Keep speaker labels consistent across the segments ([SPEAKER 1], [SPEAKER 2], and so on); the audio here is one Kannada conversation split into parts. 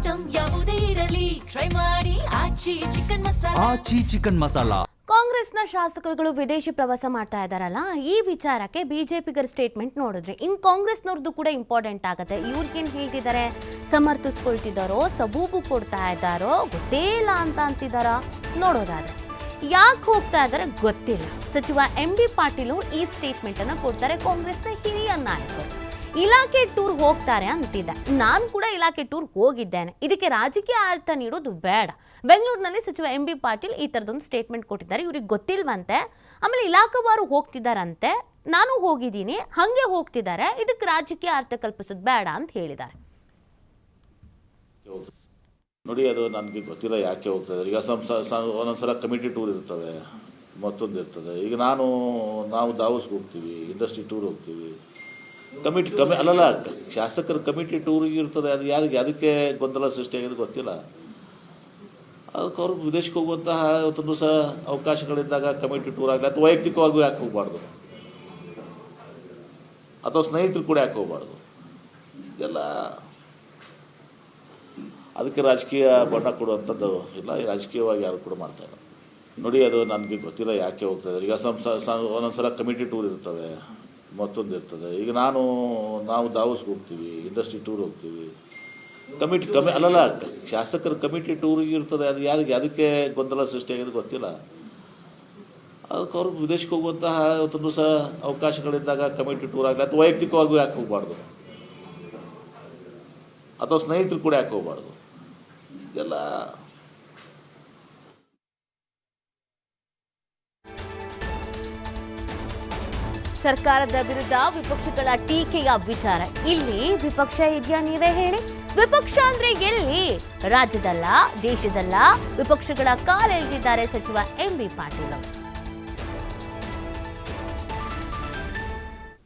[SPEAKER 1] ಐಟಂ ಯಾವುದೇ ಇರಲಿ ಟ್ರೈ ಮಾಡಿ ಆಚಿ ಚಿಕನ್ ಮಸಾಲಾ.
[SPEAKER 2] ಕಾಂಗ್ರೆಸ್ನ ಶಾಸಕರುಗಳು ವಿದೇಶಿ ಪ್ರವಾಸ ಮಾಡ್ತಾ ಇದ್ದಾರಲ್ಲ, ಈ ವಿಚಾರಕ್ಕೆ ಬಿಜೆಪಿಗರ ಸ್ಟೇಟ್ಮೆಂಟ್ ನೋಡಿದ್ರಿ. ಇನ್ನು ಕಾಂಗ್ರೆಸ್ನವ್ರದ್ದು ಕೂಡ ಇಂಪಾರ್ಟೆಂಟ್ ಆಗುತ್ತೆ. ಇವ್ರಿಗೇನು ಹೇಳ್ತಿದ್ದಾರೆ, ಸಮರ್ಥಿಸ್ಕೊಳ್ತಿದ್ದಾರೋ, ಸಬೂಬು ಕೊಡ್ತಾ ಇದ್ದಾರೋ ಗೊತ್ತೇ ಇಲ್ಲ ಅಂತ ಅಂತಿದ್ದಾರಾ ನೋಡೋದಾದ್ರೆ. ಯಾಕೆ ಹೋಗ್ತಾ ಇದ್ದಾರೆ ಗೊತ್ತಿಲ್ಲ. ಸಚಿವ MB ಪಾಟೀಲ್ ಈ ಸ್ಟೇಟ್ಮೆಂಟ್ ಅನ್ನು ಕೊಡ್ತಾರೆ. ಕಾಂಗ್ರೆಸ್ನ ಹಿರಿಯ ನಾಯಕರು ಇಲಾಖೆ ಟೂರ್ ಹೋಗ್ತಾರೆ ಅಂತಿದ್ದೆ. ನಾನು ಕೂಡ ಇಲಾಖೆ ಟೂರ್ ಹೋಗಿದ್ದೇನೆ. ಇದಕ್ಕೆ ರಾಜಕೀಯ ಅರ್ಥ ನೀಡೋದು ಬೇಡ. ಬೆಂಗಳೂರಿನಲ್ಲಿ ಸಚಿವ MB ಪಾಟೀಲ್ ಈ ಥರದೊಂದು ಸ್ಟೇಟ್ಮೆಂಟ್ ಕೊಟ್ಟಿದ್ದಾರೆ. ಇವ್ರಿಗೆ ಗೊತ್ತಿಲ್ವಂತೆ. ಆಮೇಲೆ ಇಲಾಖಾವಾರು ಹೋಗ್ತಿದ್ದಾರಂತೆ. ನಾನು ಹೋಗಿದ್ದೀನಿ, ಹಾಗೆ ಹೋಗ್ತಿದ್ದಾರೆ. ಇದಕ್ಕೆ ರಾಜಕೀಯ ಅರ್ಥ ಕಲ್ಪಿಸೋದು ಬೇಡ ಅಂತ ಹೇಳಿದ್ದಾರೆ.
[SPEAKER 3] ನೋಡಿ, ಅದು ನನಗೆ ಗೊತ್ತಿಲ್ಲ ಯಾಕೆ ಹೋಗ್ತಾ ಇದ್ದಾರೆ. ಈಗ ಒಂದೊಂದ್ಸಲ ಕಮಿಟಿ ಟೂರ್ ಇರ್ತವೆ, ಮತ್ತೊಂದು ಇರ್ತದೆ. ಈಗ ನಾವು ದಾವಸ್ಗೆ ಹೋಗ್ತೀವಿ, ಇಂಡಸ್ಟ್ರಿ ಟೂರ್ ಹೋಗ್ತೀವಿ. ಅಲ್ಲಲ್ಲ, ಶಾಸಕರ ಕಮಿಟಿ ಟೂರಿಗೆ ಇರ್ತದೆ. ಅದು ಅದಕ್ಕೆ ಗೊಂದಲ ಸೃಷ್ಟಿಯಾಗಿದೆ ಗೊತ್ತಿಲ್ಲ. ಅದಕ್ಕೆ ಅವ್ರಿಗೆ ವಿದೇಶಕ್ಕೆ ಹೋಗುವಂತಹ ಇವತ್ತೊಂದು ಸಹ ಅವಕಾಶಗಳಿದ್ದಾಗ ಕಮಿಟಿ ಟೂರ್ ಆಗಲಿ, ಅಥವಾ ವೈಯಕ್ತಿಕವಾಗಿ ಯಾಕೆ ಹೋಗಬಾರ್ದು, ಅಥವಾ ಸ್ನೇಹಿತರು ಕೂಡ ಯಾಕೆ ಹೋಗಬಾರ್ದು. ಇದೆಲ್ಲ ಅದಕ್ಕೆ ರಾಜಕೀಯ ಬಣ್ಣ ಕೊಡುವಂಥದ್ದು ಇಲ್ಲ. ರಾಜಕೀಯವಾಗಿ ಯಾರು ಕೂಡ ಮಾಡ್ತಾರೆ. ನೋಡಿ, ಅದು ನನಗೆ ಗೊತ್ತಿಲ್ಲ ಯಾಕೆ ಹೋಗ್ತಾ ಇದ್ದಾರೆ. ಈಗ ಒಂದೊಂದ್ಸಲ ಕಮಿಟಿ ಟೂರ್ ಇರ್ತವೆ, ಮತ್ತೊಂದು ಇರ್ತದೆ. ಈಗ ನಾವು ದಾವಸ್ಗೆ ಹೋಗ್ತೀವಿ, ಇಂಡಸ್ಟ್ರಿ ಟೂರ್ ಹೋಗ್ತೀವಿ. ಅಲ್ಲಲ್ಲ, ಶಾಸಕರ ಕಮಿಟಿ ಟೂರಿಗೆ ಇರ್ತದೆ. ಅದು ಅದಕ್ಕೆ ಗೊಂದಲ ಸೃಷ್ಟಿಯಾಗಿದೆ ಗೊತ್ತಿಲ್ಲ. ಅದಕ್ಕೆ ಅವ್ರಿಗೆ ವಿದೇಶಕ್ಕೆ ಹೋಗುವಂತಹ ಇವತ್ತೊಂದು ಸಹ ಅವಕಾಶಗಳಿದ್ದಾಗ ಕಮಿಟಿ ಟೂರ್ ಆಗಲಿ, ಅಥವಾ ವೈಯಕ್ತಿಕವಾಗಿ ಯಾಕೆ ಹೋಗಬಾರ್ದು, ಅಥವಾ ಸ್ನೇಹಿತರು ಕೂಡ ಯಾಕೆ ಹೋಗಬಾರ್ದು. ಇದೆಲ್ಲ
[SPEAKER 2] ಸರ್ಕಾರದ ವಿರುದ್ಧ ವಿಪಕ್ಷಗಳ ಟೀಕೆಯ ವಿಚಾರ. ಇಲ್ಲಿ ವಿಪಕ್ಷ ಇದೆಯಾ ನೀವೇ ಹೇಳಿ? ವಿಪಕ್ಷ ಅಂದ್ರೆ ಎಲ್ಲಿ? ರಾಜ್ಯದಲ್ಲ, ದೇಶದಲ್ಲ. ವಿಪಕ್ಷಗಳ ಕಾಲೆಳೆದಿದ್ದಾರೆ ಸಚಿವ MB ಪಾಟೀಲ್.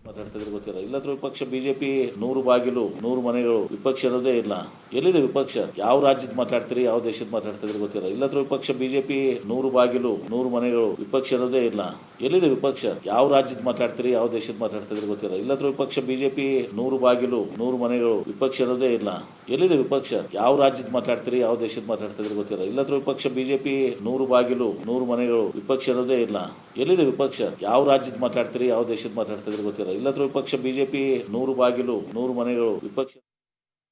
[SPEAKER 3] ಮಾತಾಡ್ತಿದ್ರೆ ಗೊತ್ತಿಲ್ಲ. ಇಲ್ಲತ್ರ ವಿಪಕ್ಷ ಬಿಜೆಪಿ 100 ಬಾಗಿಲು 100 ಮನೆಗಳು, ವಿಪಕ್ಷ ಇರೋದೇ ಇಲ್ಲ. ಎಲ್ಲಿದೆ ವಿಪಕ್ಷ? ಯಾವ ರಾಜ್ಯದ ಮಾತಾಡ್ತೀರಿ, ಯಾವ ದೇಶದ ಮಾತಾಡ್ತಿದ್ರೆ ಗೊತ್ತಿಲ್ಲ. ಇಲ್ಲತ್ರ ವಿಪಕ್ಷ ಬಿಜೆಪಿ 100 ಬಾಗಿಲು 100 ಮನೆಗಳು, ವಿಪಕ್ಷ ಇರೋದೇ ಇಲ್ಲ. ಎಲ್ಲಿದೆ ವಿಪಕ್ಷ? ಯಾವ ರಾಜ್ಯದ ಮಾತಾಡ್ತೀರಿ, ಯಾವ ದೇಶದ ಮಾತಾಡ್ತಿದ್ರೆ ಗೊತ್ತಿಲ್ಲ. ಇಲ್ಲತ್ರ ವಿಪಕ್ಷ ಬಿಜೆಪಿ 100 ಬಾಗಿಲು 100 ಮನೆಗಳು, ವಿಪಕ್ಷ ಇರೋದೇ ಇಲ್ಲ. ಎಲ್ಲಿದೆ ವಿಪಕ್ಷ? ಯಾವ ರಾಜ್ಯದ ಮಾತಾಡ್ತೀರಿ, ಯಾವ ದೇಶದ ಮಾತಾಡ್ತಿದ್ರೆ ಗೊತ್ತಿಲ್ಲ. ಇಲ್ಲತ್ರ ವಿಪಕ್ಷ ಬಿಜೆಪಿ 100 ಬಾಗಿಲು 100 ಮನೆಗಳು, ವಿಪಕ್ಷ ಇರೋದೇ ಇಲ್ಲ. ಎಲ್ಲಿದೆ ವಿಪಕ್ಷ? ಯಾವ ರಾಜ್ಯದ ಮಾತಾಡ್ತೀರಿ, ಯಾವ ದೇಶದ ಮಾತಾಡ್ತಿದ್ರೆ ಗೊತ್ತಿಲ್ಲ. ಇಲ್ಲತ್ರ ವಿಪಕ್ಷ ಬಿಜೆಪಿ 100 ಬಾಗಿಲು 100 ಮನೆಗಳು, ವಿಪಕ್ಷ